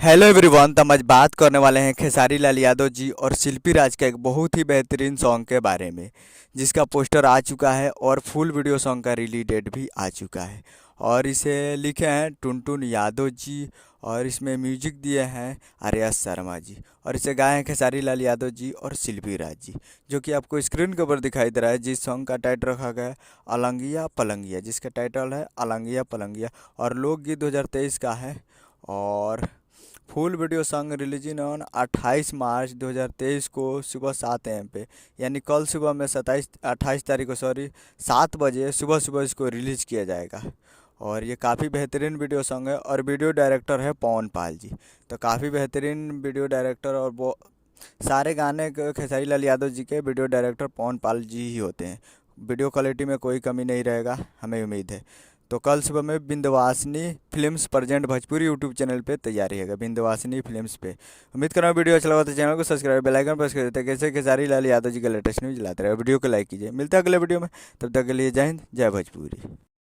Hello everyone. तो हम आज बात करने वाले हैं खेसारी लाल यादव जी और शिल्पी राज का एक बहुत ही बेहतरीन सॉन्ग के बारे में, जिसका पोस्टर आ चुका है और फुल वीडियो सॉन्ग का रिलीज डेट भी आ चुका है। और इसे लिखे हैं टुनटुन यादव जी और इसमें म्यूजिक दिए हैं आर्या शर्मा जी और इसे गाए हैं खेसारी लाल यादव जी और शिल्पी राज जी, जो कि आपको स्क्रीन के ऊपर दिखाई दे रहा है। जिस सॉन्ग का टाइटल रखा गया है अलंगिया पलंगिया, जिसका टाइटल है अलंगिया पलंगिया और लोकगीत 2023 का है। और full video song releasing on 28 मार्च 2023 को सुबह 7 AM पे, यानी कल सुबह में 28 तारीख को 7 बजे सुबह सुबह इसको रिलीज़ किया जाएगा। और ये काफ़ी बेहतरीन वीडियो सॉन्ग है और वीडियो डायरेक्टर है पवन पाल जी। तो काफ़ी बेहतरीन वीडियो डायरेक्टर और वो सारे गाने खेसारी लाल यादव जी के वीडियो डायरेक्टर पवन पाल जी ही होते हैं। वीडियो क्वालिटी में कोई कमी नहीं रहेगा, हमें उम्मीद है। तो कल सुबह में Vindhyavasini films present Bhojpuri YouTube channel पे तैयार रहेगा, विंध्यवासिनी फिल्म्स पे। उम्मीद कर रहा हूँ वीडियो अच्छा लगा तो चैनल को सब्सक्राइब बेल आइकन प्रेस कर देते हैं, कैसे खेसारी लाल यादव जी का लेटेस्ट न्यूज लाते रहे। वीडियो को लाइक कीजिए। मिलता है अगले वीडियो में, तब तक के लिए जय हिंद जय भोजपुरी।